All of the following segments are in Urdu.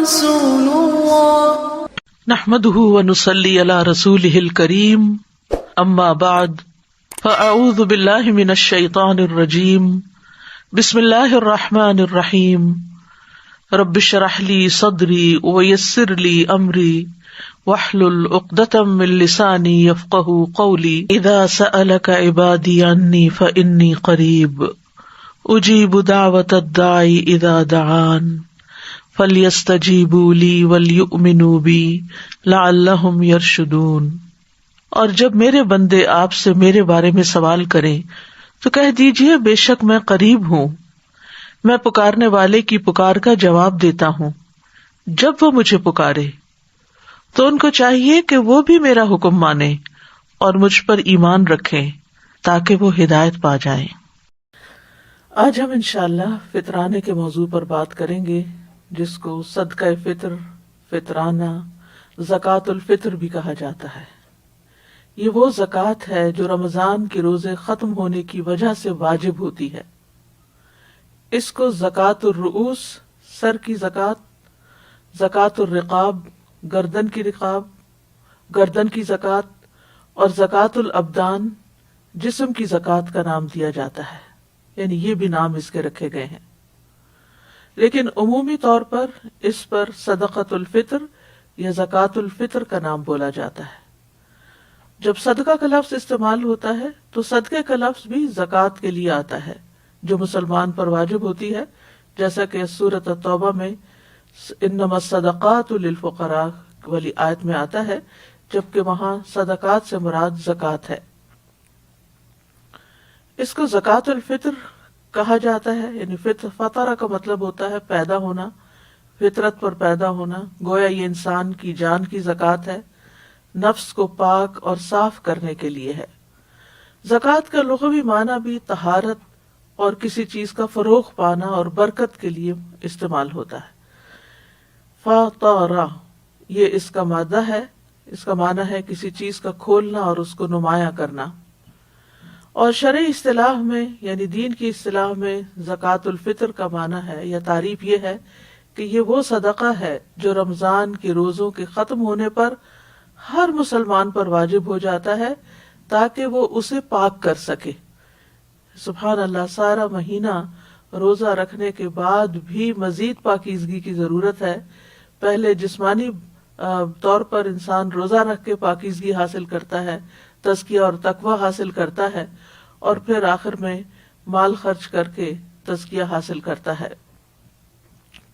رسول الله نحمده ونصلي على رسوله الكريم اما بعد فاعوذ بالله من الشيطان الرجيم بسم الله الرحمن الرحيم رب اشرح لي صدري ويسر لي امري واحلل عقدة من لساني يفقهوا قولي اذا سألك عبادي عني فاني قريب اجيب دعوة الداعي اذا دعان فَلْيَسْتَجِيبُوا لِي وَلْيُؤْمِنُوا بِي لَعَلَّهُمْ يَرْشُدُونَ۔ اور جب میرے بندے آپ سے میرے بارے میں سوال کریں تو کہہ دیجئے بے شک میں قریب ہوں، میں پکارنے والے کی پکار کا جواب دیتا ہوں۔ جب وہ مجھے پکارے تو ان کو چاہیے کہ وہ بھی میرا حکم مانیں اور مجھ پر ایمان رکھیں تاکہ وہ ہدایت پا جائیں۔ آج ہم انشاءاللہ فطرانے کے موضوع پر بات کریں گے، جس کو صدقہ فطر، فطرانہ، زکوٰۃ الفطر بھی کہا جاتا ہے۔ یہ وہ زکوٰۃ ہے جو رمضان کے روزے ختم ہونے کی وجہ سے واجب ہوتی ہے۔ اس کو زکوٰۃ الرؤوس، سر کی زکوٰۃ، زکوٰۃ الرقاب، گردن کی رقاب، گردن کی زکوٰۃ، اور زکوٰۃ الابدان، جسم کی زکوٰۃ کا نام دیا جاتا ہے، یعنی یہ بھی نام اس کے رکھے گئے ہیں، لیکن عمومی طور پر اس پر صدقۃ الفطر یا زکوٰۃ الفطر کا نام بولا جاتا ہے۔ جب صدقہ کا لفظ استعمال ہوتا ہے تو صدقے کا لفظ بھی زکوٰۃ کے لیے آتا ہے جو مسلمان پر واجب ہوتی ہے، جیسا کہ سورۃ التوبہ میں انما الصدقات للفقراء والی آیت میں آتا ہے، جبکہ وہاں صدقات سے مراد زکوٰۃ ہے۔ اس کو زکوٰۃ الفطر کہا جاتا ہے، یعنی فطرہ کا مطلب ہوتا ہے پیدا ہونا، فطرت پر پیدا ہونا، گویا یہ انسان کی جان کی زکوٰۃ ہے، نفس کو پاک اور صاف کرنے کے لیے ہے۔ زکوٰۃ کا لغوی معنی بھی طہارت اور کسی چیز کا فروغ پانا اور برکت کے لیے استعمال ہوتا ہے۔ فطرہ یہ اس کا مادہ ہے، اس کا معنی ہے کسی چیز کا کھولنا اور اس کو نمایاں کرنا۔ اور شرعی اصطلاح میں یعنی دین کی اصطلاح میں زکوٰۃ الفطر کا معنی ہے یا تعریف یہ ہے کہ یہ وہ صدقہ ہے جو رمضان کے روزوں کے ختم ہونے پر ہر مسلمان پر واجب ہو جاتا ہے تاکہ وہ اسے پاک کر سکے۔ سبحان اللہ، سارا مہینہ روزہ رکھنے کے بعد بھی مزید پاکیزگی کی ضرورت ہے۔ پہلے جسمانی طور پر انسان روزہ رکھ کے پاکیزگی حاصل کرتا ہے، تزکیہ اور تقویٰ حاصل کرتا ہے، اور پھر آخر میں مال خرچ کر کے تزکیہ حاصل کرتا ہے۔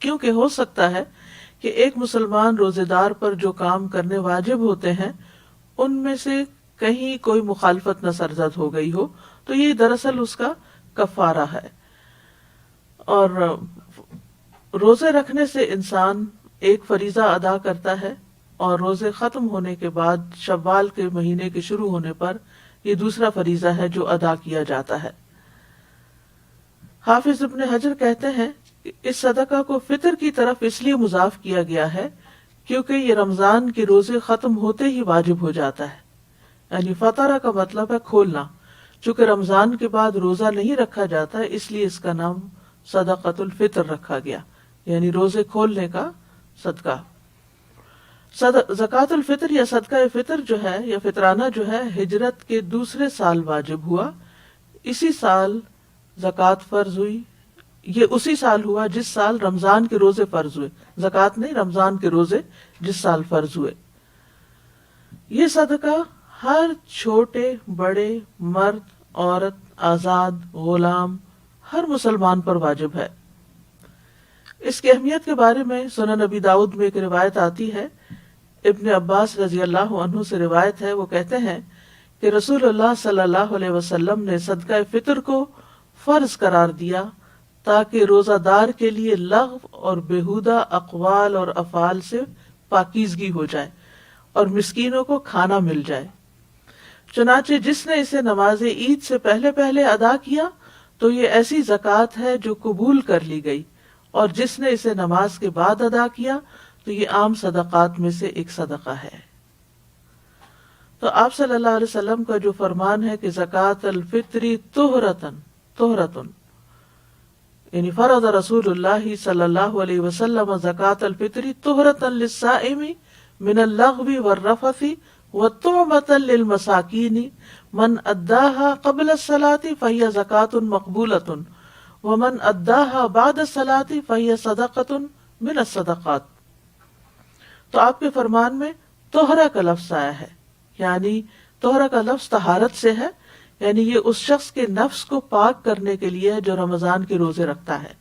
کیونکہ ہو سکتا ہے کہ ایک مسلمان روزے دار پر جو کام کرنے واجب ہوتے ہیں ان میں سے کہیں کوئی مخالفت نہ سرزد ہو گئی ہو، تو یہ دراصل اس کا کفارہ ہے۔ اور روزے رکھنے سے انسان ایک فریضہ ادا کرتا ہے، اور روزے ختم ہونے کے بعد شوال کے مہینے کے شروع ہونے پر یہ دوسرا فریضہ ہے جو ادا کیا جاتا ہے۔ حافظ ابن حجر کہتے ہیں کہ اس صدقہ کو فطر کی طرف اس لیے مضاف کیا گیا ہے کیونکہ یہ رمضان کے روزے ختم ہوتے ہی واجب ہو جاتا ہے، یعنی فطرہ کا مطلب ہے کھولنا۔ چونکہ رمضان کے بعد روزہ نہیں رکھا جاتا اس لیے اس کا نام صدقۃ الفطر رکھا گیا، یعنی روزے کھولنے کا صدقہ۔ زکوٰۃ الفطر یا صدقہ فطر جو ہے یا فطرانہ جو ہے ہجرت کے دوسرے سال واجب ہوا۔ اسی سال زکوٰۃ فرض ہوئی، یہ اسی سال ہوا جس سال رمضان کے روزے فرض ہوئے، زکوٰۃ نہیں، رمضان کے روزے جس سال فرض ہوئے۔ یہ صدقہ ہر چھوٹے بڑے، مرد عورت، آزاد غلام، ہر مسلمان پر واجب ہے۔ اس کی اہمیت کے بارے میں سنن ابی داؤد میں ایک روایت آتی ہے، ابن عباس رضی اللہ عنہ سے روایت ہے، وہ کہتے ہیں کہ رسول اللہ صلی اللہ علیہ وسلم نے صدقہ فطر کو فرض قرار دیا تاکہ روزہ دار کے لیے لغو اور بیہودہ اقوال اور افعال سے پاکیزگی ہو جائے اور مسکینوں کو کھانا مل جائے۔ چنانچہ جس نے اسے نماز عید سے پہلے پہلے ادا کیا تو یہ ایسی زکوٰۃ ہے جو قبول کر لی گئی، اور جس نے اسے نماز کے بعد ادا کیا تو یہ عام صدقات میں سے ایک صدقہ ہے۔ تو آپ صلی اللہ علیہ وسلم کا جو فرمان ہے کہ زکوٰۃ الفطری طہرتن، یعنی فرض رسول اللہ صلی اللہ علیہ وسلم زکاۃ الفطر طہرۃ للصائم من اللغو والرفث وطعمۃ للمساکین من اداها قبل الصلاۃ فہی زکاۃ مقبولۃ ومن اداها بعد الصلاۃ فہی صدقۃ من الصدقات. تو آپ کے فرمان میں طہرہ کا لفظ آیا ہے، یعنی طہرہ کا لفظ طہارت سے ہے، یعنی یہ اس شخص کے نفس کو پاک کرنے کے لیے ہے جو رمضان کے روزے رکھتا ہے.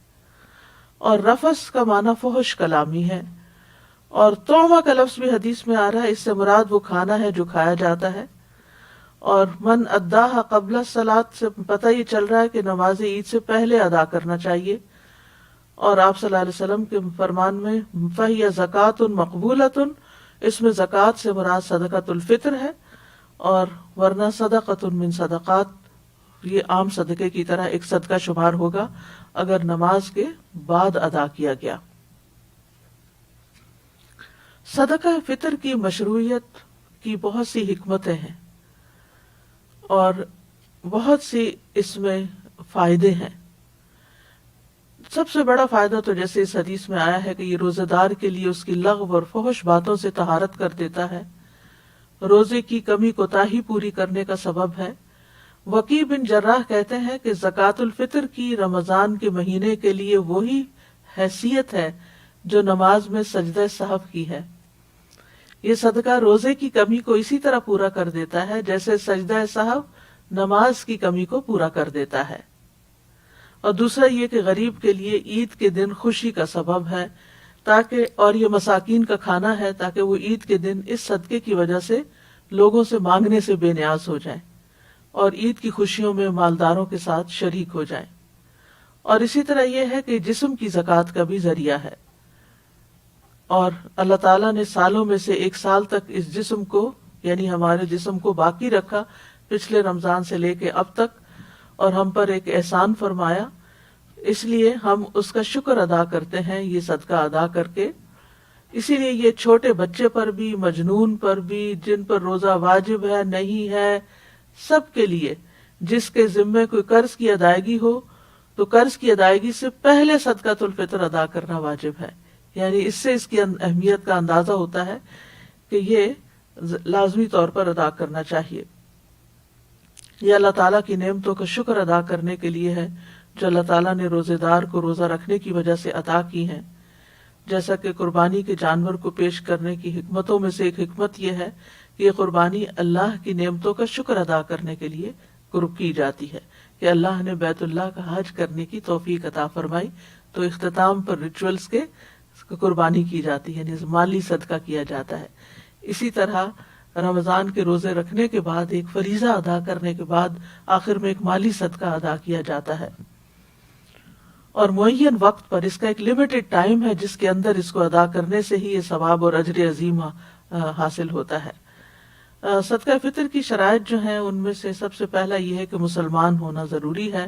اور رفث کا معنی فحش کلامی ہے. اور طعمہ کا لفظ بھی حدیث میں آ رہا ہے، اس سے مراد وہ کھانا ہے جو کھایا جاتا ہے. اور من اداها قبل الصلاۃ سے پتہ یہ چل رہا ہے کہ نماز عید سے پہلے ادا کرنا چاہیے. اور آپ صلی اللہ علیہ وسلم کے فرمان میں فہی زکاۃ مقبولۃ، اس میں زکوٰۃ سے مراد صدقۃ الفطر ہے، اور ورنہ صدقۃ من صدقات یہ عام صدقے کی طرح ایک صدقہ شمار ہوگا اگر نماز کے بعد ادا کیا گیا. صدقہ فطر کی مشروعیت کی بہت سی حکمتیں ہیں اور بہت سی اس میں فائدے ہیں. سب سے بڑا فائدہ تو جیسے اس حدیث میں آیا ہے کہ یہ روزے دار کے لیے اس کی لغو اور فحش باتوں سے طہارت کر دیتا ہے، روزے کی کمی کوتاہی پوری کرنے کا سبب ہے. وکیع بن جراح کہتے ہیں کہ زکوٰۃ الفطر کی رمضان کے مہینے کے لیے وہی حیثیت ہے جو نماز میں سجدہ سہو کی ہے. یہ صدقہ روزے کی کمی کو اسی طرح پورا کر دیتا ہے جیسے سجدہ سہو نماز کی کمی کو پورا کر دیتا ہے. اور دوسرا یہ کہ غریب کے لیے عید کے دن خوشی کا سبب ہے، تاکہ اور یہ مساکین کا کھانا ہے تاکہ وہ عید کے دن اس صدقے کی وجہ سے لوگوں سے مانگنے سے بے نیاز ہو جائیں اور عید کی خوشیوں میں مالداروں کے ساتھ شریک ہو جائیں. اور اسی طرح یہ ہے کہ جسم کی زکوٰۃ کا بھی ذریعہ ہے، اور اللہ تعالیٰ نے سالوں میں سے ایک سال تک اس جسم کو یعنی ہمارے جسم کو باقی رکھا پچھلے رمضان سے لے کے اب تک، اور ہم پر ایک احسان فرمایا، اس لیے ہم اس کا شکر ادا کرتے ہیں یہ صدقہ ادا کر کے. اسی لیے یہ چھوٹے بچے پر بھی، مجنون پر بھی، جن پر روزہ واجب ہے نہیں ہے، سب کے لیے، جس کے ذمے کوئی قرض کی ادائیگی ہو تو قرض کی ادائیگی سے پہلے صدقۃ الفطر ادا کرنا واجب ہے. یعنی اس سے اس کی اہمیت کا اندازہ ہوتا ہے کہ یہ لازمی طور پر ادا کرنا چاہیے. یہ اللہ تعالیٰ کی نعمتوں کا شکر ادا کرنے کے لیے ہے جو اللہ تعالیٰ نے روزے دار کو روزہ رکھنے کی وجہ سے عطا کی ہیں. جیسا کہ قربانی کے جانور کو پیش کرنے کی حکمتوں میں سے ایک حکمت یہ ہے کہ یہ قربانی اللہ کی نعمتوں کا شکر ادا کرنے کے لیے کی جاتی ہے کہ اللہ نے بیت اللہ کا حج کرنے کی توفیق عطا فرمائی، تو اختتام پر ریچولز کے قربانی کی جاتی ہے، یعنی مالی صدقہ کیا جاتا ہے. اسی طرح رمضان کے روزے رکھنے کے بعد ایک فریضہ ادا کرنے کے بعد آخر میں ایک مالی صدقہ ادا کیا جاتا ہے، اور معین وقت پر، اس کا ایک لمیٹڈ ٹائم ہے جس کے اندر اس کو ادا کرنے سے ہی یہ ثواب اور اجر عظیم حاصل ہوتا ہے. صدقہ فطر کی شرائط جو ہیں ان میں سے سب سے پہلا یہ ہے کہ مسلمان ہونا ضروری ہے.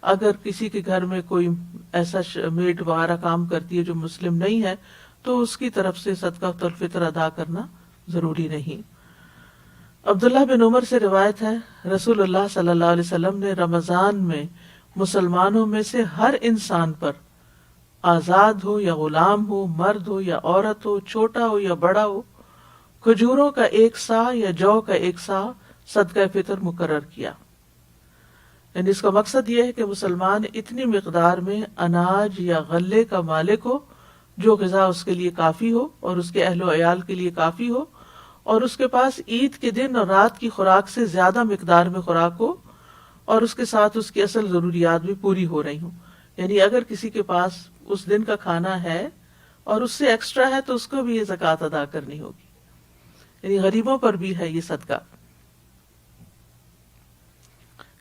اگر کسی کے گھر میں کوئی ایسا میڈ وغیرہ کام کرتی ہے جو مسلم نہیں ہے تو اس کی طرف سے صدقہ الفطر ادا کرنا ضروری نہیں. عبداللہ بن عمر سے روایت ہے، رسول اللہ صلی اللہ علیہ وسلم نے رمضان میں مسلمانوں میں سے ہر انسان پر، آزاد ہو یا غلام ہو، مرد ہو یا عورت ہو، چھوٹا ہو یا بڑا ہو، کھجوروں کا 1 سا یا جو کا 1 سا صدقہ فطر مقرر کیا. یعنی اس کا مقصد یہ ہے کہ مسلمان اتنی مقدار میں اناج یا غلے کا مالک ہو جو غذا اس کے لیے کافی ہو اور اس کے اہل و عیال کے لیے کافی ہو، اور اس کے پاس عید کے دن اور رات کی خوراک سے زیادہ مقدار میں خوراک ہو، اور اس کے ساتھ اس کی اصل ضروریات بھی پوری ہو رہی ہوں. یعنی اگر کسی کے پاس اس دن کا کھانا ہے اور اس سے ایکسٹرا ہے تو اس کو بھی یہ زکوٰۃ ادا کرنی ہوگی. یعنی غریبوں پر بھی ہے یہ صدقہ.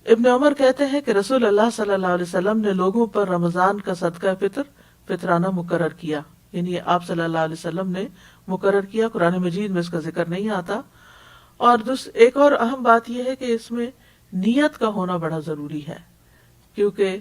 ابن عمر کہتے ہیں کہ رسول اللہ صلی اللہ علیہ وسلم نے لوگوں پر رمضان کا صدقہ فطرانہ مقرر کیا. یعنی آپ صلی اللہ علیہ وسلم نے مقرر کیا، قرآن مجید میں اس کا ذکر نہیں آتا. اور ایک اور اہم بات یہ ہے کہ اس میں نیت کا ہونا بڑا ضروری ہے، کیونکہ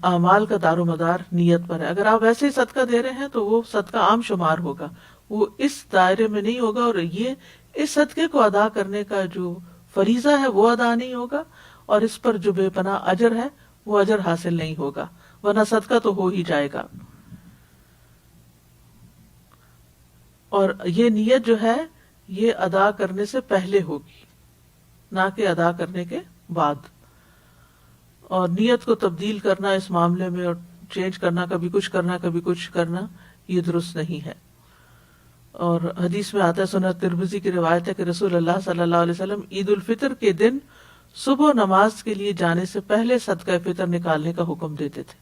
اعمال کا دار و مدار نیت پر ہے. اگر آپ ویسے ہی صدقہ دے رہے ہیں تو وہ صدقہ عام شمار ہوگا، وہ اس دائرے میں نہیں ہوگا، اور یہ اس صدقے کو ادا کرنے کا جو فریضہ ہے وہ ادا نہیں ہوگا، اور اس پر جو بے پناہ اجر ہے وہ اجر حاصل نہیں ہوگا. ورنہ صدقہ تو ہو ہی جائے گا. اور یہ نیت جو ہے یہ ادا کرنے سے پہلے ہوگی، نہ کہ ادا کرنے کے بعد. اور نیت کو تبدیل کرنا اس معاملے میں اور چینج کرنا، کبھی کچھ کرنا کبھی کچھ کرنا، یہ درست نہیں ہے. اور حدیث میں آتا ہے، سنن ترمذی کی روایت ہے کہ رسول اللہ صلی اللہ علیہ وسلم عید الفطر کے دن صبح نماز کے لیے جانے سے پہلے صدقہ فطر نکالنے کا حکم دیتے تھے،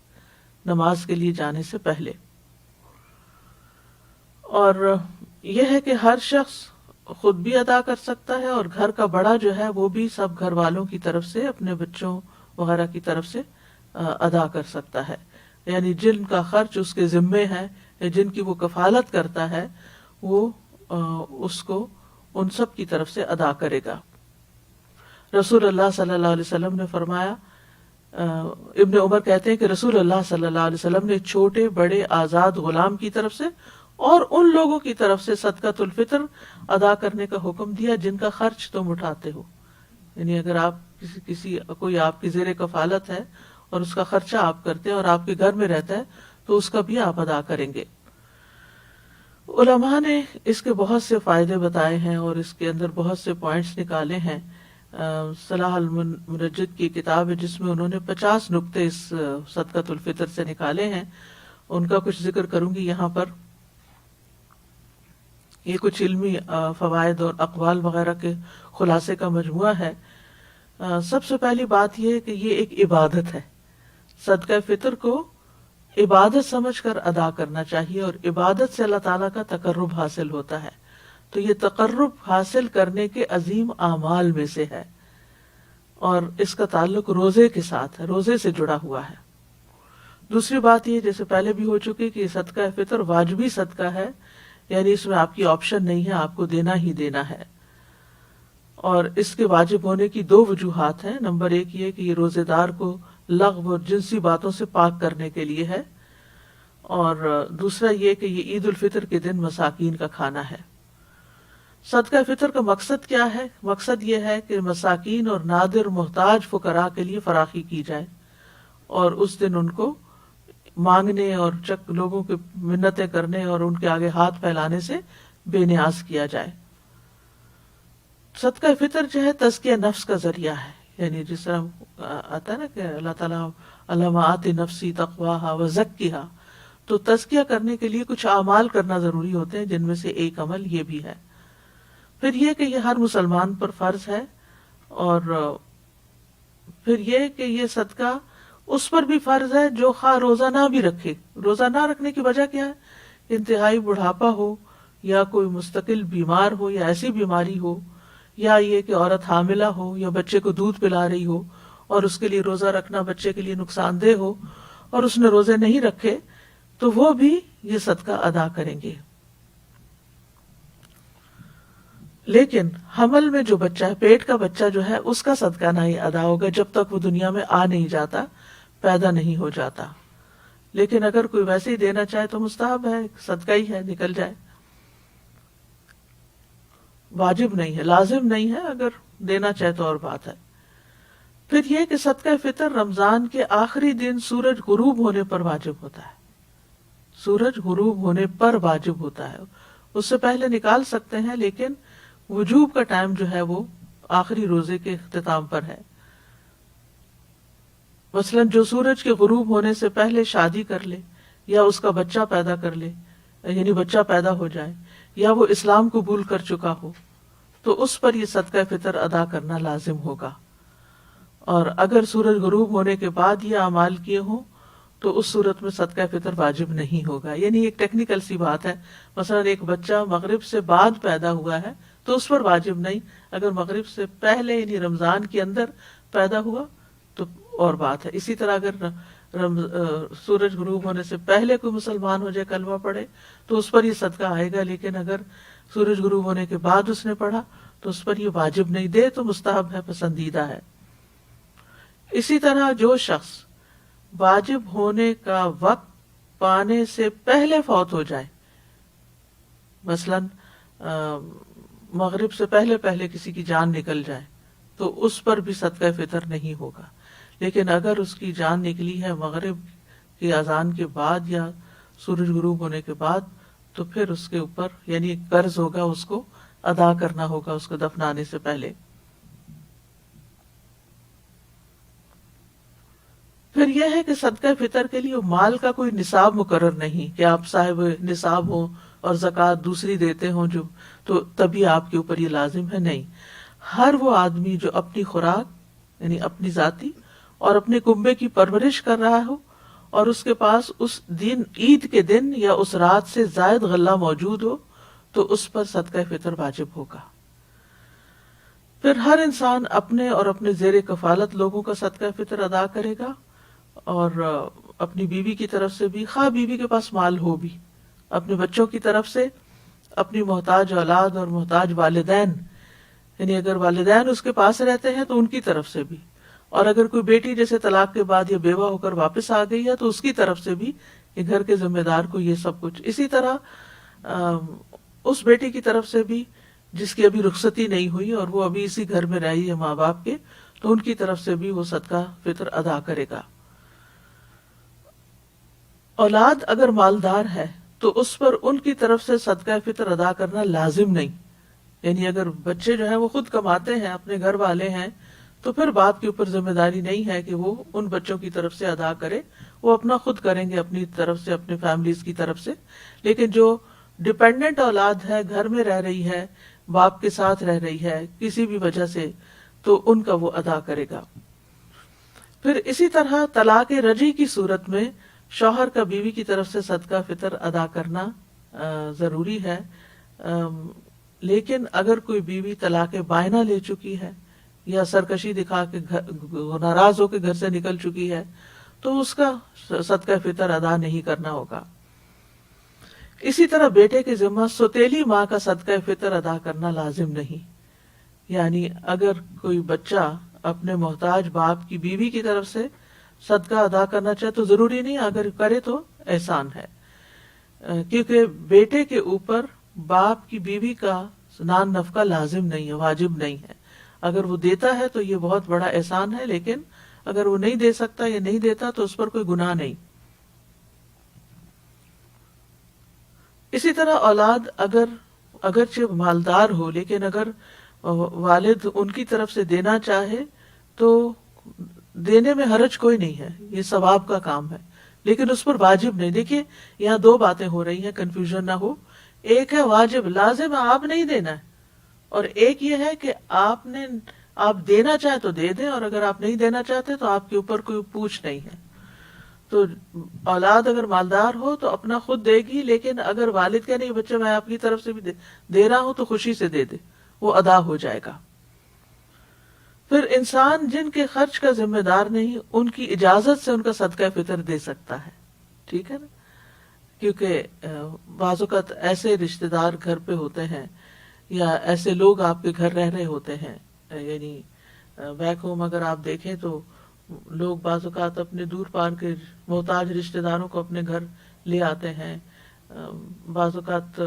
نماز کے لیے جانے سے پہلے. اور یہ ہے کہ ہر شخص خود بھی ادا کر سکتا ہے، اور گھر کا بڑا جو ہے وہ بھی سب گھر والوں کی طرف سے، اپنے بچوں وغیرہ کی طرف سے ادا کر سکتا ہے. یعنی جن کا خرچ اس کے ذمے ہے یا جن کی وہ کفالت کرتا ہے وہ اس کو ان سب کی طرف سے ادا کرے گا. رسول اللہ صلی اللہ علیہ وسلم نے فرمایا، ابن عمر کہتے ہیں کہ رسول اللہ صلی اللہ علیہ وسلم نے چھوٹے بڑے آزاد غلام کی طرف سے اور ان لوگوں کی طرف سے صدقۃ الفطر ادا کرنے کا حکم دیا جن کا خرچ تم اٹھاتے ہو. یعنی اگر آپ کوئی آپ کی زیر کفالت ہے اور اس کا خرچہ آپ کرتے ہیں اور آپ کے گھر میں رہتا ہے تو اس کا بھی آپ ادا کریں گے. علماء نے اس کے بہت سے فائدے بتائے ہیں اور اس کے اندر بہت سے پوائنٹس نکالے ہیں. صلاح المنجد کی کتاب ہے جس میں انہوں نے 50 نکتے اس صدقۃ الفطر سے نکالے ہیں. ان کا کچھ ذکر کروں گی یہاں پر. یہ کچھ علمی فوائد اور اقوال وغیرہ کے خلاصے کا مجموعہ ہے. سب سے پہلی بات یہ ہے کہ یہ ایک عبادت ہے. صدقہ فطر کو عبادت سمجھ کر ادا کرنا چاہیے، اور عبادت سے اللہ تعالیٰ کا تقرب حاصل ہوتا ہے. تو یہ تقرب حاصل کرنے کے عظیم اعمال میں سے ہے، اور اس کا تعلق روزے کے ساتھ ہے، روزے سے جڑا ہوا ہے. دوسری بات یہ جیسے پہلے بھی ہو چکی کہ صدقہ فطر واجبی صدقہ ہے، یعنی اس میں آپ کی آپشن نہیں ہے، آپ کو دینا ہی دینا ہے. اور اس کے واجب ہونے کی 2 وجوہات ہیں. نمبر 1 یہ کہ یہ روزے دار کو لغو اور جنسی باتوں سے پاک کرنے کے لیے ہے، اور دوسرا یہ کہ یہ عید الفطر کے دن مساکین کا کھانا ہے. صدقہ فطر کا مقصد کیا ہے؟ مقصد یہ ہے کہ مساکین اور نادر محتاج فقراء کے لیے فراخی کی جائے، اور اس دن ان کو مانگنے اور لوگوں کے منتیں کرنے اور ان کے آگے ہاتھ پھیلانے سے بے نیاز کیا جائے. صدقہ فطر جو ہے تزکیہ نفس کا ذریعہ ہے. یعنی جس طرح آتا ہے نا کہ اللہ تعالیٰ اللہم آت نفسی تقواہا وزکیہا، تو تزکیہ کرنے کے لیے کچھ اعمال کرنا ضروری ہوتے ہیں، جن میں سے ایک عمل یہ بھی ہے. پھر یہ کہ یہ ہر مسلمان پر فرض ہے، اور پھر یہ کہ یہ صدقہ اس پر بھی فرض ہے جو خواہ روزہ نہ بھی رکھے. روزہ نہ رکھنے کی وجہ کیا ہے؟ انتہائی بڑھاپا ہو، یا کوئی مستقل بیمار ہو، یا ایسی بیماری ہو، یا یہ کہ عورت حاملہ ہو یا بچے کو دودھ پلا رہی ہو اور اس کے لیے روزہ رکھنا بچے کے لیے نقصان دہ ہو اور اس نے روزے نہیں رکھے، تو وہ بھی یہ صدقہ ادا کریں گے. لیکن حمل میں جو بچہ ہے، پیٹ کا بچہ جو ہے، اس کا صدقہ نہیں ادا ہوگا جب تک وہ دنیا میں آ نہیں جاتا، پیدا نہیں ہو جاتا. لیکن اگر کوئی ویسے ہی دینا چاہے تو مستحب ہے، صدقہ ہی ہے، نکل جائے. واجب نہیں ہے، لازم نہیں ہے، اگر دینا چاہے تو اور بات ہے. پھر یہ کہ صدقہ فطر رمضان کے آخری دن سورج غروب ہونے پر واجب ہوتا ہے. سورج غروب ہونے پر واجب ہوتا ہے. اس سے پہلے نکال سکتے ہیں، لیکن وجوب کا ٹائم جو ہے وہ آخری روزے کے اختتام پر ہے. مثلا جو سورج کے غروب ہونے سے پہلے شادی کر لے، یا اس کا بچہ پیدا کر لے، یعنی بچہ پیدا ہو جائے، یا وہ اسلام قبول کر چکا ہو، تو اس پر یہ صدقہ فطر ادا کرنا لازم ہوگا. اور اگر سورج غروب ہونے کے بعد یہ اعمال کیے ہوں تو اس صورت میں صدقہ فطر واجب نہیں ہوگا. یعنی ایک ٹیکنیکل سی بات ہے. مثلا ایک بچہ مغرب سے بعد پیدا ہوا ہے تو اس پر واجب نہیں. اگر مغرب سے پہلے یعنی رمضان کے اندر پیدا ہوا تو اور بات ہے. اسی طرح اگر سورج غروب ہونے سے پہلے کوئی مسلمان ہو جائے، کلمہ پڑھے، تو اس پر یہ صدقہ آئے گا. لیکن اگر سورج غروب ہونے کے بعد اس نے پڑھا تو اس پر یہ واجب نہیں. دے تو مستحب ہے، پسندیدہ ہے. اسی طرح جو شخص واجب ہونے کا وقت پانے سے پہلے فوت ہو جائے، مثلا مغرب سے پہلے کسی کی جان نکل جائے، تو اس پر بھی صدقہ فطر نہیں ہوگا. لیکن اگر اس کی جان نکلی ہے مغرب کہ اذان کے بعد یا سورج غروب ہونے کے بعد، تو پھر اس کے اوپر یعنی قرض ہوگا، اس کو ادا کرنا ہوگا اس کو دفنانے سے پہلے۔ پھر یہ ہے کہ صدقہ فطر کے لیے مال کا کوئی نصاب مقرر نہیں کہ آپ صاحب نصاب ہوں اور زکوٰۃ دوسری دیتے ہوں جو تو تبھی آپ کے اوپر یہ لازم ہے، نہیں۔ ہر وہ آدمی جو اپنی خوراک یعنی اپنی ذاتی اور اپنے کنبے کی پرورش کر رہا ہو اور اس کے پاس اس دن عید کے دن یا اس رات سے زائد غلہ موجود ہو تو اس پر صدقہ فطر واجب ہوگا۔ پھر ہر انسان اپنے اور اپنے زیر کفالت لوگوں کا صدقہ فطر ادا کرے گا، اور اپنی بیوی کی طرف سے بھی، خواہ بیوی کے پاس مال ہو بھی، اپنے بچوں کی طرف سے، اپنی محتاج اولاد اور محتاج والدین یعنی اگر والدین اس کے پاس رہتے ہیں تو ان کی طرف سے بھی، اور اگر کوئی بیٹی جیسے طلاق کے بعد یا بیوہ ہو کر واپس آ گئی ہے تو اس کی طرف سے بھی، کہ گھر کے ذمہ دار کو یہ سب کچھ۔ اسی طرح اس بیٹی کی طرف سے بھی جس کی ابھی رخصتی نہیں ہوئی اور وہ ابھی اسی گھر میں رہی ہے ماں باپ کے، تو ان کی طرف سے بھی وہ صدقہ فطر ادا کرے گا۔ اولاد اگر مالدار ہے تو اس پر ان کی طرف سے صدقہ فطر ادا کرنا لازم نہیں، یعنی اگر بچے جو ہیں وہ خود کماتے ہیں، اپنے گھر والے ہیں، تو پھر باپ کے اوپر ذمہ داری نہیں ہے کہ وہ ان بچوں کی طرف سے ادا کرے، وہ اپنا خود کریں گے اپنی طرف سے، اپنے فیملیز کی طرف سے۔ لیکن جو ڈپینڈنٹ اولاد ہے، گھر میں رہ رہی ہے، باپ کے ساتھ رہ رہی ہے کسی بھی وجہ سے، تو ان کا وہ ادا کرے گا۔ پھر اسی طرح طلاق رجعی کی صورت میں شوہر کا بیوی کی طرف سے صدقہ فطر ادا کرنا ضروری ہے، لیکن اگر کوئی بیوی طلاق بائنہ لے چکی ہے یا سرکشی دکھا کے ناراض ہو کے گھر سے نکل چکی ہے تو اس کا صدقہ فطر ادا نہیں کرنا ہوگا۔ اسی طرح بیٹے کے ذمہ سوتیلی ماں کا صدقہ فطر ادا کرنا لازم نہیں، یعنی اگر کوئی بچہ اپنے محتاج باپ کی بیوی کی طرف سے صدقہ ادا کرنا چاہے تو ضروری نہیں، اگر کرے تو احسان ہے، کیونکہ بیٹے کے اوپر باپ کی بیوی کا نان نفقہ لازم نہیں ہے، واجب نہیں ہے۔ اگر وہ دیتا ہے تو یہ بہت بڑا احسان ہے، لیکن اگر وہ نہیں دے سکتا یا نہیں دیتا تو اس پر کوئی گناہ نہیں۔ اسی طرح اولاد اگرچہ مالدار ہو لیکن اگر والد ان کی طرف سے دینا چاہے تو دینے میں حرج کوئی نہیں ہے، یہ ثواب کا کام ہے، لیکن اس پر واجب نہیں۔ دیکھیے یہاں دو باتیں ہو رہی ہیں، کنفیوژن نہ ہو۔ ایک ہے واجب، لازم ہے، آپ نہیں دینا ہے، اور ایک یہ ہے کہ آپ دینا چاہے تو دے دیں، اور اگر آپ نہیں دینا چاہتے تو آپ کے اوپر کوئی پوچھ نہیں ہے۔ تو اولاد اگر مالدار ہو تو اپنا خود دے گی، لیکن اگر والد کہ نہیں بچے میں آپ کی طرف سے بھی دے رہا ہوں تو خوشی سے دے دے، وہ ادا ہو جائے گا۔ پھر انسان جن کے خرچ کا ذمہ دار نہیں، ان کی اجازت سے ان کا صدقہ فطر دے سکتا ہے، ٹھیک ہے نا، کیونکہ بعض اوقات ایسے رشتہ دار گھر پہ ہوتے ہیں یا ایسے لوگ آپ کے گھر رہ رہے ہوتے ہیں، یعنی بیک ہوم اگر آپ دیکھیں تو لوگ بعض اوقات اپنے دور پار کے محتاج رشتہ داروں کو اپنے گھر لے آتے ہیں، بعض اوقات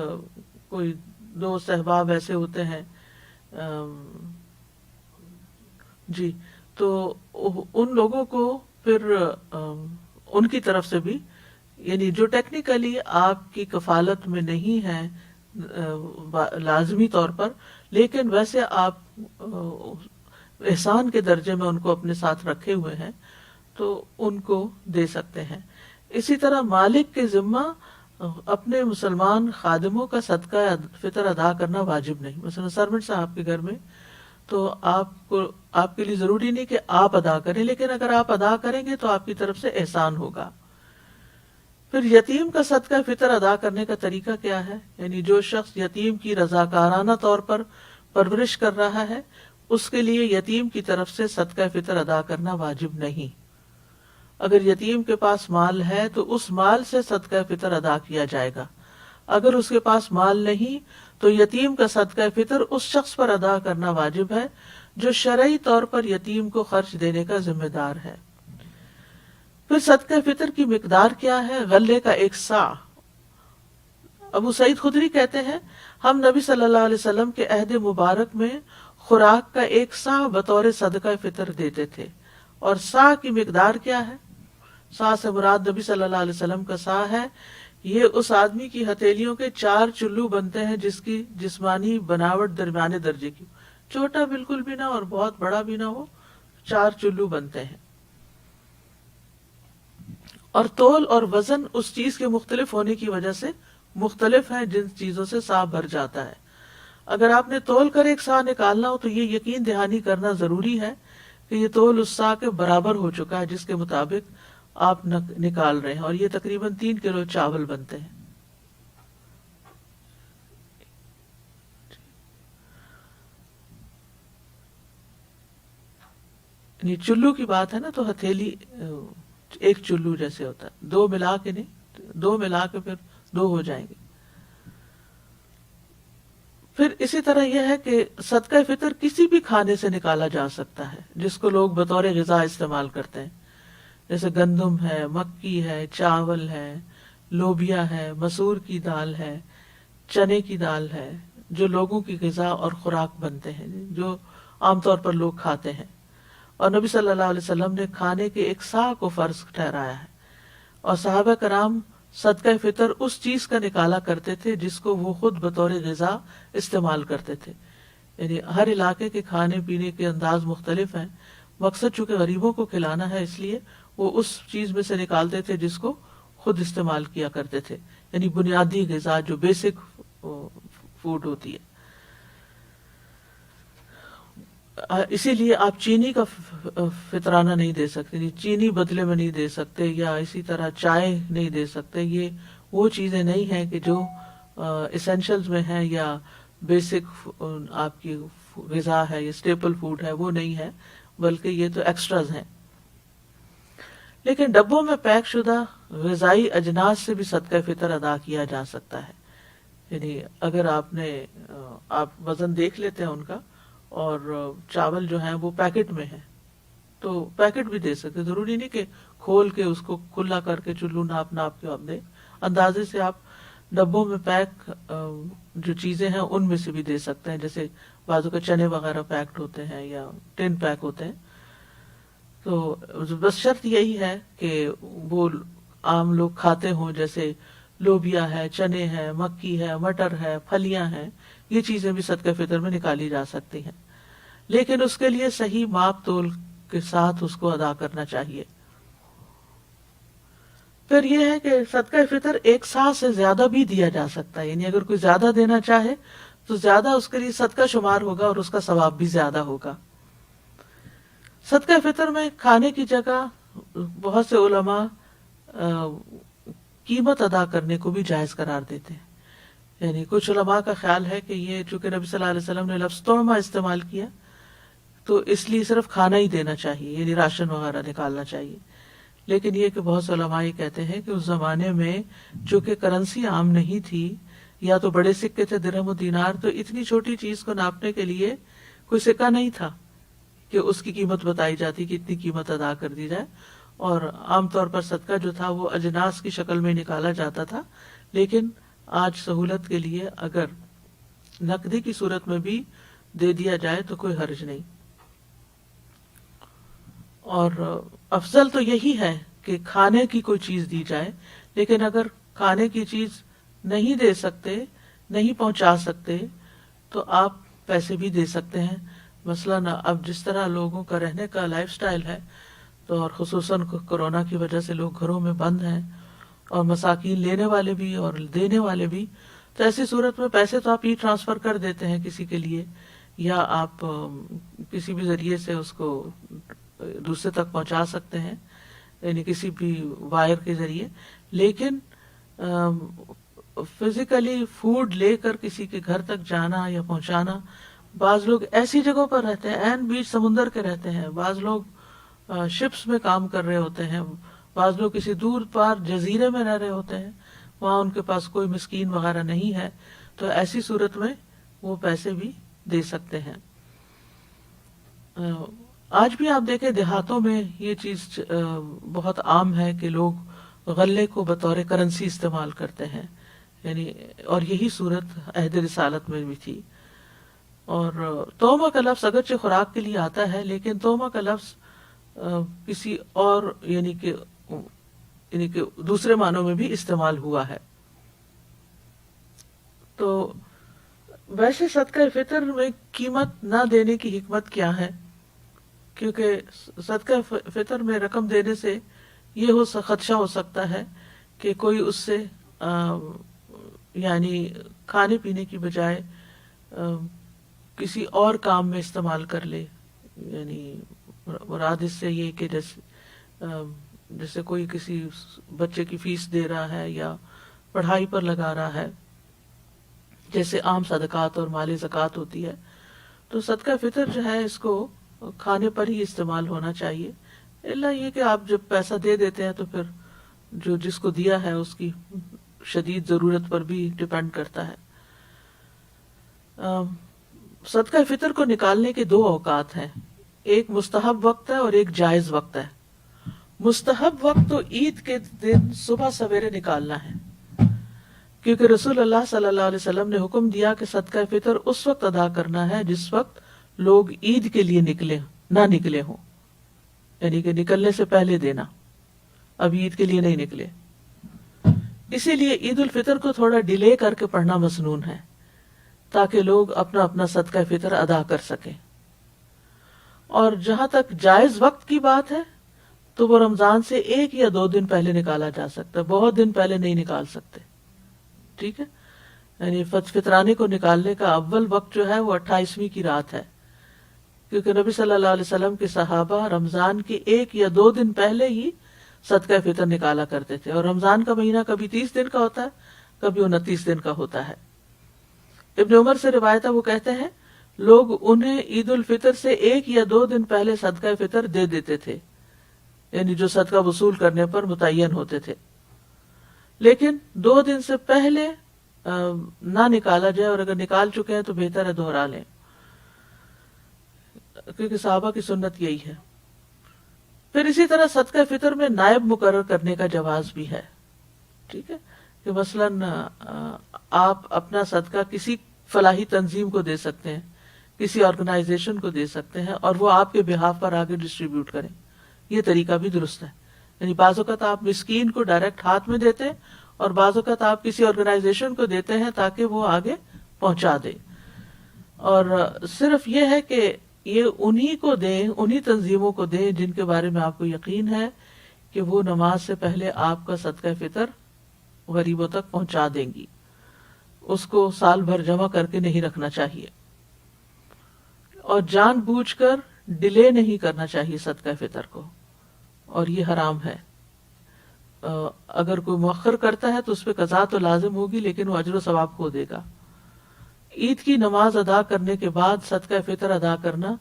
کوئی دوست احباب ایسے ہوتے ہیں جی، تو ان لوگوں کو پھر ان کی طرف سے بھی، یعنی جو ٹیکنیکلی آپ کی کفالت میں نہیں ہے لازمی طور پر، لیکن ویسے آپ احسان کے درجے میں ان کو اپنے ساتھ رکھے ہوئے ہیں تو ان کو دے سکتے ہیں۔ اسی طرح مالک کے ذمہ اپنے مسلمان خادموں کا صدقہ فطر ادا کرنا واجب نہیں۔ مثلا سرونٹ صاحب کے گھر میں تو آپ کے لیے ضروری نہیں کہ آپ ادا کریں، لیکن اگر آپ ادا کریں گے تو آپ کی طرف سے احسان ہوگا۔ پھر یتیم کا صدقہ فطر ادا کرنے کا طریقہ کیا ہے؟ یعنی جو شخص یتیم کی رضاکارانہ طور پر پرورش کر رہا ہے اس کے لیے یتیم کی طرف سے صدقہ فطر ادا کرنا واجب نہیں۔ اگر یتیم کے پاس مال ہے تو اس مال سے صدقہ فطر ادا کیا جائے گا۔ اگر اس کے پاس مال نہیں تو یتیم کا صدقہ فطر اس شخص پر ادا کرنا واجب ہے جو شرعی طور پر یتیم کو خرچ دینے کا ذمہ دار ہے۔ پھر صدقہ فطر کی مقدار کیا ہے؟ غلے کا 1 صاع۔ ابو سعید خدری کہتے ہیں ہم نبی صلی اللہ علیہ وسلم کے عہد مبارک میں خوراک کا 1 صاع بطور صدقہ فطر دیتے تھے۔ اور صاع کی مقدار کیا ہے؟ سا سے مراد نبی صلی اللہ علیہ وسلم کا سا ہے، یہ اس آدمی کی ہتھیلیوں کے 4 چلو بنتے ہیں جس کی جسمانی بناوٹ درمیانے درجے کی، چھوٹا بالکل بھی نہ اور بہت بڑا بھی نہ ہو، 4 چلو بنتے ہیں. اور تول اور وزن اس چیز کے مختلف ہونے کی وجہ سے مختلف ہیں جن چیزوں سے سا بھر جاتا ہے. اگر آپ نے تول کر ایک سا نکالنا ہو تو یہ یقین دہانی کرنا ضروری ہے کہ یہ تول اس سا کے برابر ہو چکا ہے جس کے مطابق آپ نکال رہے ہیں، اور یہ تقریباً 3 کلو چاول بنتے ہیں. یعنی چلو کی بات ہے نا، تو ہتھیلی ایک چلو جیسے ہوتا ہے، 2 ملا کے نہیں، 2 ملا کے پھر 2 ہو جائیں گے. پھر اسی طرح یہ ہے کہ صدقہ فطر کسی بھی کھانے سے نکالا جا سکتا ہے جس کو لوگ بطور غذا استعمال کرتے ہیں، جیسے گندم ہے، مکی ہے، چاول ہے، لوبیا ہے، مسور کی دال ہے، چنے کی دال ہے، جو لوگوں کی غذا اور خوراک بنتے ہیں، جو عام طور پر لوگ کھاتے ہیں. اور نبی صلی اللہ علیہ وسلم نے کھانے کے ایک سا کو فرض ٹھہرایا ہے، اور صحابہ کرام صدقہ فطر اس چیز کا نکالا کرتے تھے جس کو وہ خود بطور غذا استعمال کرتے تھے. یعنی ہر علاقے کے کھانے پینے کے انداز مختلف ہیں، مقصد چونکہ غریبوں کو کھلانا ہے اس لیے وہ اس چیز میں سے نکالتے تھے جس کو خود استعمال کیا کرتے تھے، یعنی بنیادی غذا جو بیسک فوڈ ہوتی ہے. اسی لیے آپ چینی کا فطرانہ نہیں دے سکتے، چینی بدلے میں نہیں دے سکتے، یا اسی طرح چائے نہیں دے سکتے. یہ وہ چیزیں نہیں ہیں کہ جو اسینشلز میں ہیں یا بیسک آپ کی غذا ہے یا اسٹیپل فوڈ ہے، وہ نہیں ہے، بلکہ یہ تو ایکسٹراز ہیں. لیکن ڈبوں میں پیک شدہ غذائی اجناس سے بھی صدقہ فطر ادا کیا جا سکتا ہے. یعنی اگر آپ وزن دیکھ لیتے ہیں ان کا، اور چاول جو ہیں وہ پیکٹ میں ہیں تو پیکٹ بھی دے سکتے، ضروری نہیں کہ کھول کے اس کو کھلا کر کے چلو ناپ کے آپ دیں. اندازے سے آپ ڈبوں میں پیک جو چیزیں ہیں ان میں سے بھی دے سکتے ہیں، جیسے بازو کے چنے وغیرہ پیکڈ ہوتے ہیں یا ٹن پیک ہوتے ہیں. تو بس شرط یہی ہے کہ وہ عام لوگ کھاتے ہوں، جیسے لوبیا ہے، چنے ہے، مکی ہے، مٹر ہے، پھلیاں ہیں. یہ چیزیں بھی صدقہ فطر میں نکالی جا سکتی ہیں، لیکن اس کے لیے صحیح ماپ تول کے ساتھ اس کو ادا کرنا چاہیے. پھر یہ ہے کہ صدقہ فطر ایک سا سے زیادہ بھی دیا جا سکتا ہے، یعنی اگر کوئی زیادہ دینا چاہے تو زیادہ اس کے لیے صدقہ شمار ہوگا اور اس کا ثواب بھی زیادہ ہوگا. صدقہ فطر میں کھانے کی جگہ بہت سے علماء قیمت ادا کرنے کو بھی جائز قرار دیتے ہیں. یعنی کچھ علماء کا خیال ہے کہ یہ چونکہ نبی صلی اللہ علیہ وسلم نے لفظ طعمہ استعمال کیا تو اس لیے صرف کھانا ہی دینا چاہیے، یعنی راشن وغیرہ نکالنا چاہیے. لیکن یہ کہ بہت سے علماء یہ کہتے ہیں کہ اس زمانے میں چونکہ کرنسی عام نہیں تھی، یا تو بڑے سکے تھے درہم و دینار، تو اتنی چھوٹی چیز کو ناپنے کے لیے کوئی سکہ نہیں تھا کہ اس کی قیمت بتائی جاتی کہ اتنی قیمت ادا کر دی جائے. اور عام طور پر صدقہ جو تھا وہ اجناس کی شکل میں نکالا جاتا تھا. لیکن آج سہولت کے لیے اگر نقدی کی صورت میں بھی دے دیا جائے تو کوئی حرج نہیں. اور افضل تو یہی ہے کہ کھانے کی کوئی چیز دی جائے، لیکن اگر کھانے کی چیز نہیں دے سکتے، نہیں پہنچا سکتے، تو آپ پیسے بھی دے سکتے ہیں. مثلاً اب جس طرح لوگوں کا رہنے کا لائف سٹائل ہے، تو اور خصوصاً کورونا کی وجہ سے لوگ گھروں میں بند ہیں، اور مساکین لینے والے بھی اور دینے والے بھی، تو ایسی صورت میں پیسے تو آپ ہی ٹرانسفر کر دیتے ہیں کسی کے لیے، یا آپ کسی بھی ذریعے سے اس کو دوسرے تک پہنچا سکتے ہیں، یعنی کسی بھی وائر کے ذریعے. لیکن فزیکلی فوڈ لے کر کسی کے گھر تک جانا یا پہنچانا، بعض لوگ ایسی جگہوں پر رہتے ہیں، عین بیچ سمندر کے رہتے ہیں، بعض لوگ شپس میں کام کر رہے ہوتے ہیں، بعض لوگ کسی دور پار جزیرے میں رہ رہے ہوتے ہیں، وہاں ان کے پاس کوئی مسکین وغیرہ نہیں ہے، تو ایسی صورت میں وہ پیسے بھی دے سکتے ہیں. آج بھی آپ دیکھیں دیہاتوں میں یہ چیز بہت عام ہے کہ لوگ غلے کو بطور کرنسی استعمال کرتے ہیں، یعنی اور یہی صورت عہد رسالت میں بھی تھی. اور تومہ کا لفظ اگرچہ خوراک کے لیے آتا ہے، لیکن تومہ کا لفظ کسی اور یعنی کہ یعنی کہ دوسرے معنوں میں بھی استعمال ہوا ہے. تو ویسے صدقہ فطر میں قیمت نہ دینے کی حکمت کیا ہے؟ کیونکہ صدقہ فطر میں رقم دینے سے یہ خدشہ ہو سکتا ہے کہ کوئی اس سے یعنی کھانے پینے کی بجائے کسی اور کام میں استعمال کر لے. یعنی مراد اس سے یہ کہ جیسے کوئی کسی بچے کی فیس دے رہا ہے یا پڑھائی پر لگا رہا ہے، جیسے عام صدقات اور مال زکوٰۃ ہوتی ہے، تو صدقہ فطر جو ہے اس کو کھانے پر ہی استعمال ہونا چاہیے. الا یہ کہ آپ جب پیسہ دے دیتے ہیں تو پھر جو جس کو دیا ہے اس کی شدید ضرورت پر بھی ڈپینڈ کرتا ہے. صدقہ فطر کو نکالنے کے 2 اوقات ہیں، ایک مستحب وقت ہے اور ایک جائز وقت ہے. مستحب وقت تو عید کے دن صبح سویرے نکالنا ہے، کیونکہ رسول اللہ صلی اللہ علیہ وسلم نے حکم دیا کہ صدقہ فطر اس وقت ادا کرنا ہے جس وقت لوگ عید کے لیے نہ نکلے ہوں، یعنی کہ نکلنے سے پہلے دینا، اب عید کے لیے نہیں نکلے. اسی لیے عید الفطر کو تھوڑا ڈیلے کر کے پڑھنا مسنون ہے تاکہ لوگ اپنا اپنا صدقہ فطر ادا کر سکیں. اور جہاں تک جائز وقت کی بات ہے تو وہ رمضان سے 1 یا 2 دن پہلے نکالا جا سکتا ہے، بہت دن پہلے نہیں نکال سکتے. ٹھیک ہے، یعنی فطرانے کو نکالنے کا اول وقت جو ہے وہ 28ویں کی رات ہے، کیونکہ نبی صلی اللہ علیہ وسلم کے صحابہ رمضان کے 1 یا 2 دن پہلے ہی صدقہ فطر نکالا کرتے تھے. اور رمضان کا مہینہ کبھی 30 دن کا ہوتا ہے، کبھی 29 دن کا ہوتا ہے. ابن عمر سے روایت ہے، وہ کہتے ہیں لوگ انہیں عید الفطر سے 1 یا 2 دن پہلے صدقہ فطر دے دیتے تھے، یعنی جو صدقہ وصول کرنے پر متعین ہوتے تھے. لیکن 2 دن سے پہلے نہ نکالا جائے، اور اگر نکال چکے ہیں تو بہتر ہے دوہرا لیں، کیونکہ صحابہ کی سنت یہی ہے. پھر اسی طرح صدقہ فطر میں نائب مقرر کرنے کا جواز بھی ہے. ٹھیک ہے، کہ مثلاً آپ اپنا صدقہ کسی فلاحی تنظیم کو دے سکتے ہیں، کسی آرگنائزیشن کو دے سکتے ہیں، اور وہ آپ کے بہاف پر آگے ڈسٹریبیوٹ کریں. یہ طریقہ بھی درست ہے. یعنی بعض اوقات آپ مسکین کو ڈائریکٹ ہاتھ میں دیتے ہیں، اور بعض اوقات آپ کسی آرگنائزیشن کو دیتے ہیں تاکہ وہ آگے پہنچا دے. اور صرف یہ ہے کہ یہ انہی کو دیں، انہی تنظیموں کو دیں جن کے بارے میں آپ کو یقین ہے کہ وہ نماز سے پہلے آپ کا صدقہ فطر غریبوں تک پہنچا دیں گی. اس کو سال بھر جمع کر کے نہیں رکھنا چاہیے، اور جان بوجھ کر ڈیلے نہیں کرنا چاہیے صدقہ فطر کو، اور یہ حرام ہے. اگر کوئی مؤخر کرتا ہے تو اس پہ قضا تو لازم ہوگی، لیکن وہ اجر و ثواب کھو دے گا. عید کی نماز ادا کرنے کے بعد صدقہ فطر ادا کرنا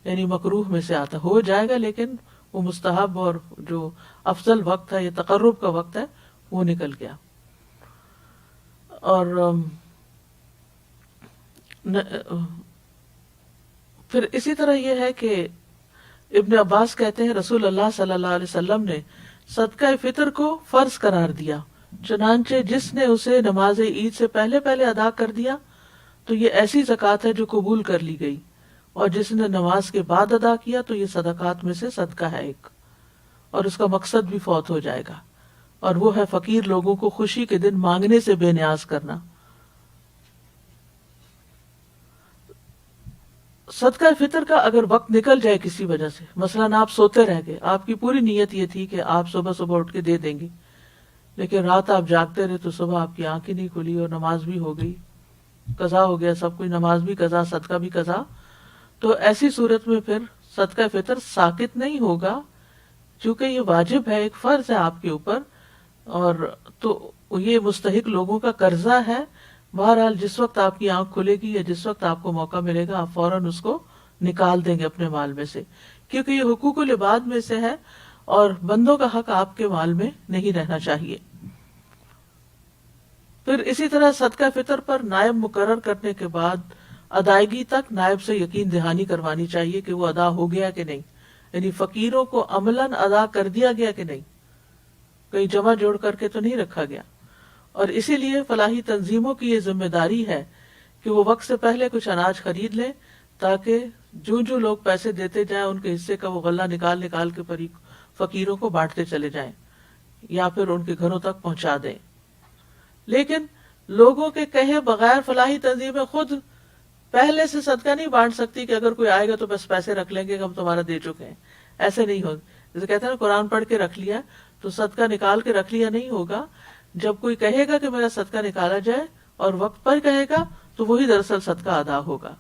یعنی مکروہ میں سے آتا، ہو جائے گا لیکن وہ مستحب اور جو افضل وقت ہے، یہ تقرب کا وقت ہے، وہ نکل گیا. اور پھر اسی طرح یہ ہے کہ ابن عباس کہتے ہیں رسول اللہ صلی اللہ علیہ وسلم نے صدقہ فطر کو فرض قرار دیا، چنانچہ جس نے اسے نماز عید سے پہلے پہلے ادا کر دیا تو یہ ایسی زکوٰۃ ہے جو قبول کر لی گئی، اور جس نے نماز کے بعد ادا کیا تو یہ صدقات میں سے صدقہ ہے ایک، اور اس کا مقصد بھی فوت ہو جائے گا، اور وہ ہے فقیر لوگوں کو خوشی کے دن مانگنے سے بے نیاز کرنا. صدقہ فطر کا اگر وقت نکل جائے کسی وجہ سے، مثلاً آپ سوتے رہ گئے، آپ کی پوری نیت یہ تھی کہ آپ صبح صبح اٹھ کے دے دیں گے، لیکن رات آپ جاگتے رہے تو صبح آپ کی آنکھ ہی نہیں کھلی اور نماز بھی ہو گئی، قضا ہو گیا سب کچھ، نماز بھی قضا، صدقہ بھی قضا. تو ایسی صورت میں پھر صدقہ فطر ساقط نہیں ہوگا، چونکہ یہ واجب ہے، ایک فرض ہے آپ کے اوپر، اور تو یہ مستحق لوگوں کا قرضہ ہے. بہرحال جس وقت آپ کی آنکھ کھلے گی یا جس وقت آپ کو موقع ملے گا آپ فوراً اس کو نکال دیں گے اپنے مال میں سے، کیونکہ یہ حقوق العباد میں سے ہے اور بندوں کا حق آپ کے مال میں نہیں رہنا چاہیے. پھر اسی طرح صدقہ فطر پر نائب مقرر کرنے کے بعد ادائیگی تک نائب سے یقین دہانی کروانی چاہیے کہ وہ ادا ہو گیا کہ نہیں، یعنی فقیروں کو عملاً ادا کر دیا گیا کہ نہیں، کہیں جمع جوڑ کر کے تو نہیں رکھا گیا. اور اسی لیے فلاحی تنظیموں کی یہ ذمہ داری ہے کہ وہ وقت سے پہلے کچھ اناج خرید لیں تاکہ جو لوگ پیسے دیتے جائیں ان کے حصے کا وہ غلہ نکال نکال کے فقیروں کو بانٹتے چلے جائیں. یا پھر ان کے گھروں تک پہنچا دیں. لیکن لوگوں کے کہے بغیر فلاحی تنظیمیں خود پہلے سے صدقہ نہیں بانٹ سکتی کہ اگر کوئی آئے گا تو بس پیسے رکھ لیں گے کہ ہم تمہارا دے چکے ہیں. ایسے نہیں ہوگا. جیسے کہتے ہیں نا قرآن پڑھ کے رکھ لیا تو صدقہ نکال کے رکھ لیا نہیں ہوگا. جب کوئی کہے گا کہ میرا صدقہ نکالا جائے اور وقت پر کہے گا تو وہی دراصل صدقہ ادا ہوگا.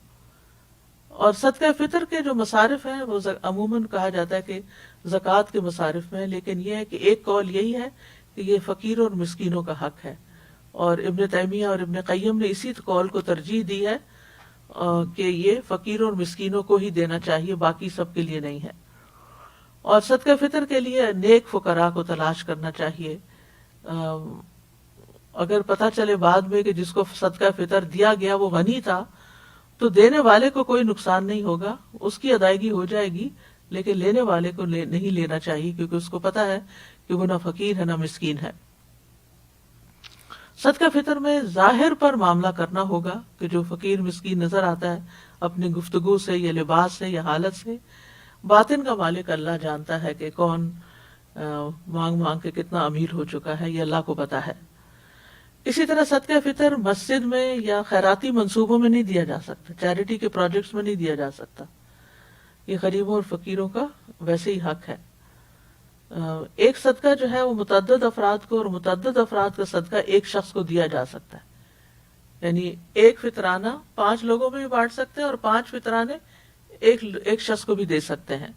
اور صدقہ فطر کے جو مصارف ہیں وہ عموماً کہا جاتا ہے کہ زکوٰۃ کے مصارف میں، لیکن یہ ہے کہ ایک قول یہی ہے کہ یہ فقیروں اور مسکینوں کا حق ہے. اور ابن تیمیہ اور ابن قیم نے اسی قول کو ترجیح دی ہے کہ یہ فقیروں اور مسکینوں کو ہی دینا چاہیے، باقی سب کے لیے نہیں ہے. اور صدقہ فطر کے لیے نیک فقراء کو تلاش کرنا چاہیے. اگر پتہ چلے بعد میں کہ جس کو صدقہ فطر دیا گیا وہ غنی تھا تو دینے والے کو کوئی نقصان نہیں ہوگا، اس کی ادائیگی ہو جائے گی، لیکن لینے والے کو نہیں لینا چاہیے کیونکہ اس کو پتا ہے کہ وہ نہ فقیر ہے نہ مسکین ہے. صدقہ فطر میں ظاہر پر معاملہ کرنا ہوگا کہ جو فقیر مسکین نظر آتا ہے اپنی گفتگو سے یا لباس سے یا حالت سے، باطن کا مالک اللہ جانتا ہے کہ کون مانگ مانگ کے کتنا امیر ہو چکا ہے، یہ اللہ کو پتا ہے. اسی طرح صدقہ فطر مسجد میں یا خیراتی منصوبوں میں نہیں دیا جا سکتا، چیریٹی کے پروجیکٹس میں نہیں دیا جا سکتا. یہ غریبوں اور فقیروں کا ویسے ہی حق ہے. ایک صدقہ جو ہے وہ متعدد افراد کو، اور متعدد افراد کا صدقہ ایک شخص کو دیا جا سکتا ہے. یعنی ایک فطرانہ 5 لوگوں میں بھی بانٹ سکتے ہیں اور 5 فطرانے ایک شخص کو بھی دے سکتے ہیں.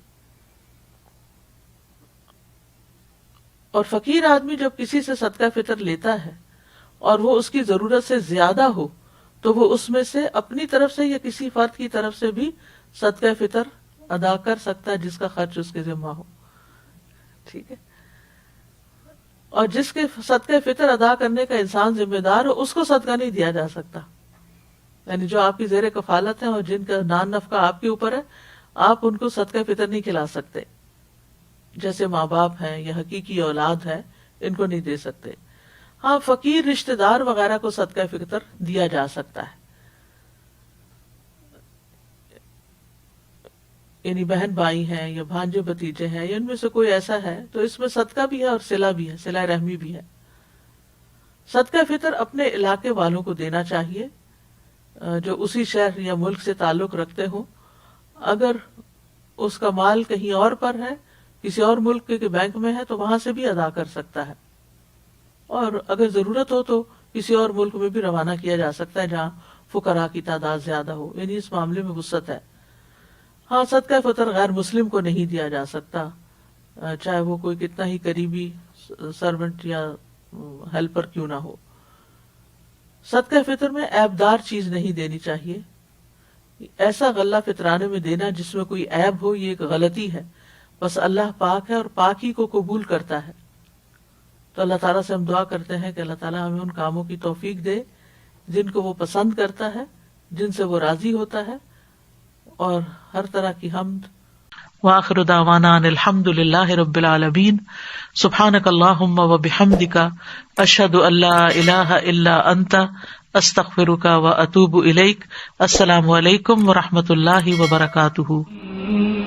اور فقیر آدمی جب کسی سے صدقہ فطر لیتا ہے اور وہ اس کی ضرورت سے زیادہ ہو تو وہ اس میں سے اپنی طرف سے یا کسی فرد کی طرف سے بھی صدقہ فطر ادا کر سکتا ہے جس کا خرچ اس کے ذمہ ہو. ٹھیک ہے. اور جس کے صدقہ فطر ادا کرنے کا انسان ذمہ دار ہو اس کو صدقہ نہیں دیا جا سکتا. یعنی جو آپ کی زیر کفالت ہیں اور جن کا نان نفقہ آپ کے اوپر ہے، آپ ان کو صدقہ فطر نہیں کھلا سکتے. جیسے ماں باپ ہیں یا حقیقی اولاد ہے، ان کو نہیں دے سکتے. ہاں فقیر رشتہ دار وغیرہ کو صدقہ فطر دیا جا سکتا ہے. یعنی بہن بھائی ہیں یا بھانجے بھتیجے ہیں یا ان میں سے کوئی ایسا ہے تو اس میں صدقہ بھی ہے اور صلہ بھی ہے، صلہ رحمی بھی ہے. صدقہ فطر اپنے علاقے والوں کو دینا چاہیے جو اسی شہر یا ملک سے تعلق رکھتے ہوں. اگر اس کا مال کہیں اور پر ہے، کسی اور ملک کے بینک میں ہے، تو وہاں سے بھی ادا کر سکتا ہے. اور اگر ضرورت ہو تو کسی اور ملک میں بھی روانہ کیا جا سکتا ہے جہاں فقراء کی تعداد زیادہ ہو. یعنی اس معاملے میں وسعت ہے. ہاں صدقہ فطر غیر مسلم کو نہیں دیا جا سکتا، چاہے وہ کوئی کتنا ہی قریبی سرونٹ یا ہیلپر کیوں نہ ہو. صدقہ فطر میں عیبدار چیز نہیں دینی چاہیے. ایسا غلہ فطرانے میں دینا جس میں کوئی عیب ہو، یہ ایک غلطی ہے. بس اللہ پاک ہے اور پاک ہی کو قبول کرتا ہے. تو اللہ تعالیٰ سے ہم دعا کرتے ہیں کہ اللہ تعالیٰ ہمیں ان کاموں کی توفیق دے جن کو وہ پسند کرتا ہے، جن سے وہ راضی ہوتا ہے، اور ہر طرح کی حمد. وآخر دعوانا ان الحمد للہ رب العالمین. سبحانک اللہم وبحمدک، اشہد ان لا الہ الا انت، استغفرک واتوب الیک. السلام علیکم ورحمۃ اللہ وبرکاتہ.